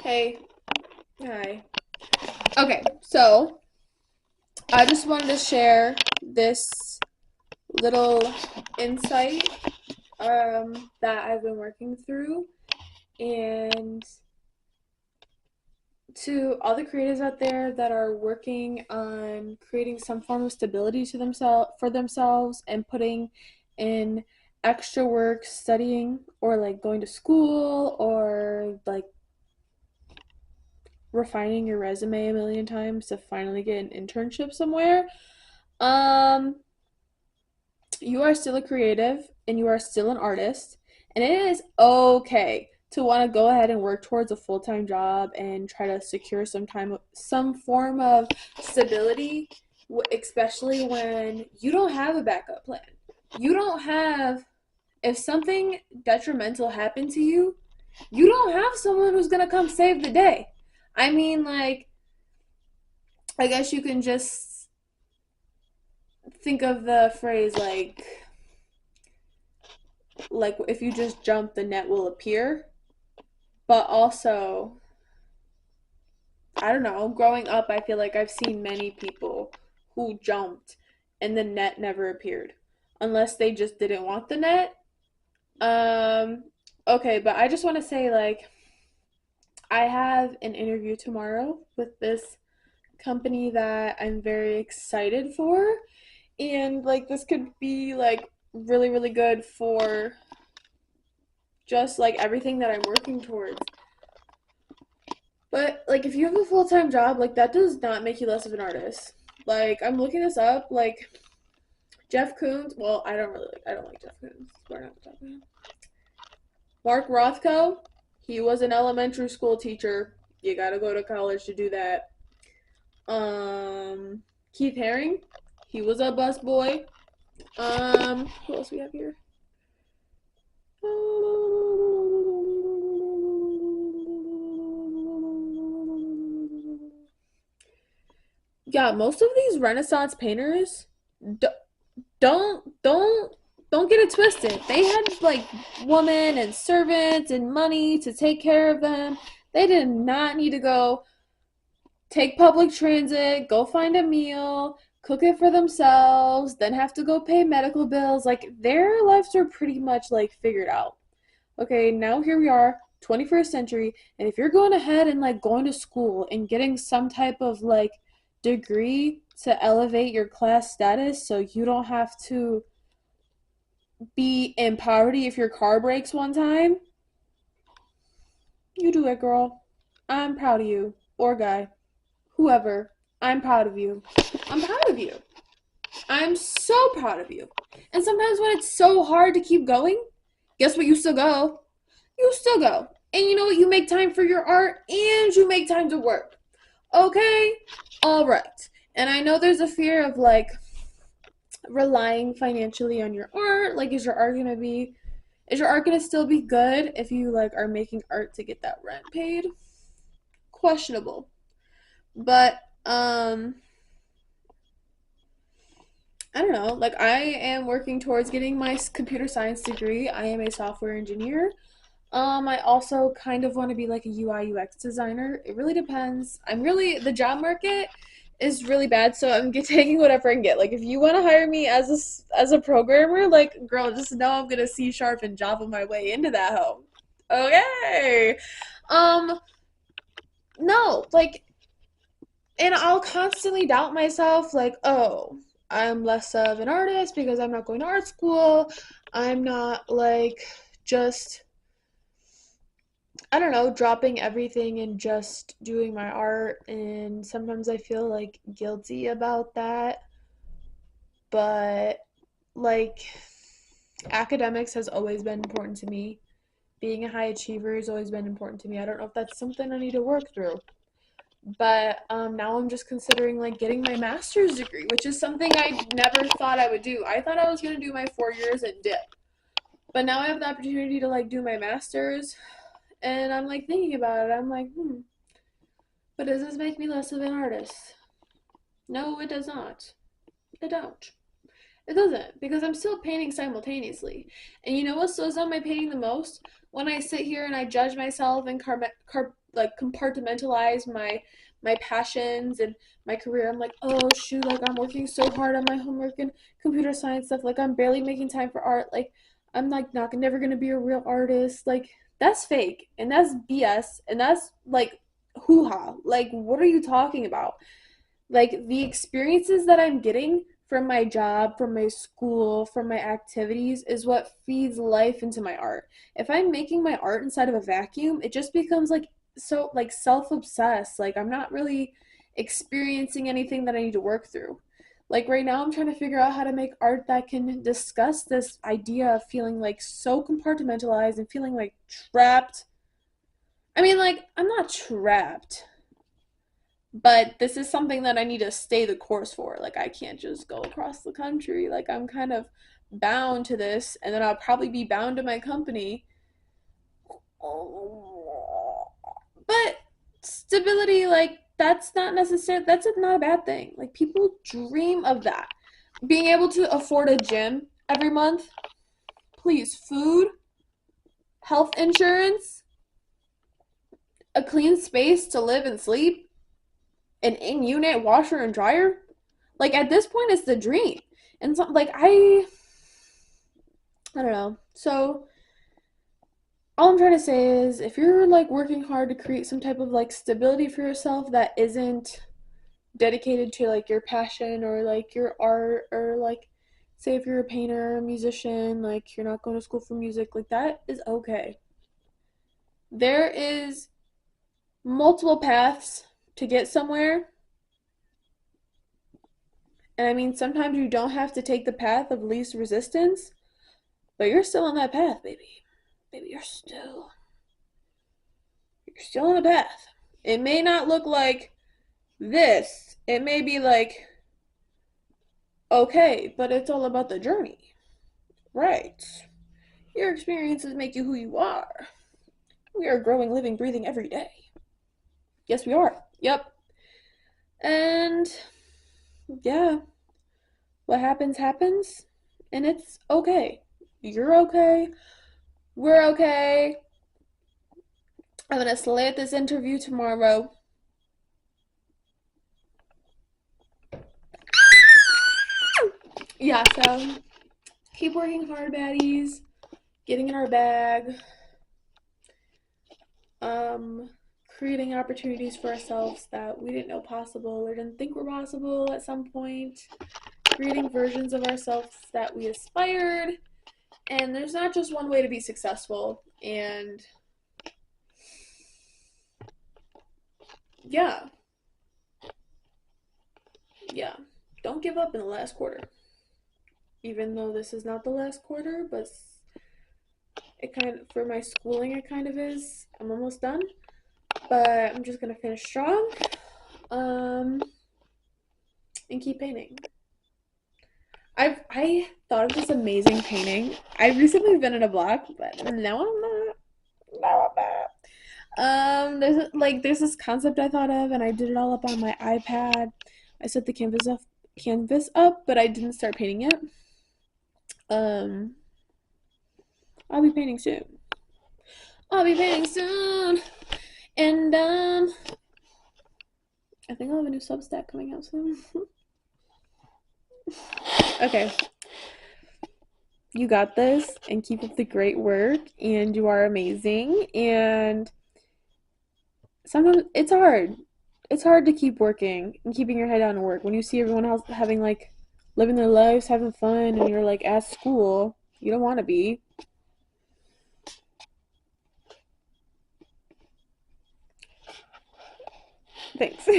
Hey, hi. Okay, so I just wanted to share this little insight that I've been working through, and to all the creatives out there that are working on creating some form of stability to themselves and putting in extra work studying or like going to school or like refining your resume a million times to finally get an internship somewhere. Um, you are still a creative and you are still an artist, and it is okay to want to go ahead and work towards a full-time job and try to secure some form of stability, especially when you don't have a backup plan. You don't have If something detrimental happened to you, you don't have someone who's going to come save the day. I mean, like, I guess you can just think of the phrase like if you just jump the net will appear, but also I don't know, growing up I feel like I've seen many people who jumped and the net never appeared unless they just didn't want the net. um okay, but I just want to say, like, I have an interview tomorrow with this company that I'm very excited for, and like this could be like really really good for just like everything that I'm working towards. But like if you have a full-time job, like that does not make you less of an artist. Like I'm looking this up, like Jeff Koons, well, I don't like Jeff Koons. We're not talking about him. Mark Rothko, he was an elementary school teacher. You got to go to college to do that. Keith Haring, he was a busboy. Who else we have here? Yeah, most of these Renaissance painters d- don't don't get it twisted. They had like women and servants and money to take care of them. They did not need to go take public transit, go find a meal, cook it for themselves, then have to go pay medical bills. Like their lives are pretty much like figured out. Okay, now here we are, 21st century, and if you're going ahead and like going to school and getting some type of like degree to elevate your class status so you don't have to be in poverty if your car breaks one time, you do it, girl. I'm proud of you. Or guy. Whoever. I'm proud of you. I'm proud of you. I'm so proud of you. And sometimes when it's so hard to keep going, guess what? You still go. You still go. And you know what? You make time for your art and you make time to work. Okay? All right. And I know there's a fear of like relying financially on your art. Like, is your art gonna still be good if you like are making art to get that rent paid? Questionable. But I don't know. Like I am working towards getting my computer science degree. I am a software engineer. I also kind of want to be like a UI UX designer. It really depends. The job market is really bad, so taking whatever I can get. Like if you want to hire me as a programmer, like girl, just know I'm gonna C sharp and Java my way into that home. Okay. Um, no, like, and I'll constantly doubt myself, like, oh, I'm less of an artist because I'm not going to art school. I'm not like just, I don't know, dropping everything and just doing my art. And sometimes I feel like guilty about that. But like, academics has always been important to me. Being a high achiever has always been important to me. I don't know if that's something I need to work through. But now I'm just considering like getting my master's degree, which is something I never thought I would do. I thought I was gonna do my 4 years and dip, but now I have the opportunity to like do my master's, and I'm like thinking about it. I'm like, but does this make me less of an artist? No, it does not. It don't. It doesn't, because I'm still painting simultaneously. And you know what slows down my painting the most? When I sit here and I judge myself and like compartmentalize my passions and my career. I'm like, oh shoot, like I'm working so hard on my homework and computer science stuff. Like I'm barely making time for art. Like I'm like not never gonna be a real artist. Like that's fake and that's BS and that's like hoo ha. Like what are you talking about? Like the experiences that I'm getting from my job, from my school, from my activities is what feeds life into my art. If I'm making my art inside of a vacuum, it just becomes like so like self-obsessed. Like I'm not really experiencing anything that I need to work through. Like right now I'm trying to figure out how to make art that can discuss this idea of feeling like so compartmentalized and feeling like trapped. I mean, like I'm not trapped, but this is something that I need to stay the course for. Like I can't just go across the country. Like I'm kind of bound to this, and then I'll probably be bound to my company. But stability, like that's not necessary. That's not a bad thing. Like people dream of that. Being able to afford a gym every month, please, food, health insurance, a clean space to live and sleep, an in-unit washer and dryer. Like at this point, it's the dream. And so, like I don't know. So all I'm trying to say is, if you're like working hard to create some type of like stability for yourself that isn't dedicated to like your passion or like your art or like say if you're a painter, a musician, like you're not going to school for music, like that is okay. There is multiple paths to get somewhere. And I mean, sometimes you don't have to take the path of least resistance, but you're still on that path, baby. Baby, you're still on the path. It may not look like this. It may be like okay, but it's all about the journey. Right. Your experiences make you who you are. We are growing, living, breathing every day. Yes, we are. Yep. And yeah, what happens happens and it's okay. You're okay. We're okay. I'm gonna slay at this interview tomorrow. Yeah, so keep working hard, baddies. Getting in our bag. Um, Creating opportunities for ourselves that we didn't know possible or didn't think were possible at some point. Creating versions of ourselves that we aspired. And there's not just one way to be successful. And yeah, yeah. Don't give up in the last quarter. Even though this is not the last quarter, but it kind of, for my schooling, it kind of is. I'm almost done, but I'm just gonna finish strong, um, and keep painting. I thought of this amazing painting. I've recently been in a block, but now I'm not. Now I'm not. There's this concept I thought of, and I did it all up on my iPad. I set the canvas up, but I didn't start painting yet. Um, I'll be painting soon. I'll be painting soon, and I think I'll have a new Substack coming out soon. Okay, you got this, and keep up the great work, and you are amazing. And sometimes it's hard. It's hard to keep working and keeping your head down to work when you see everyone else having like living their lives, having fun, and you're like at school. You don't want to be. Thanks.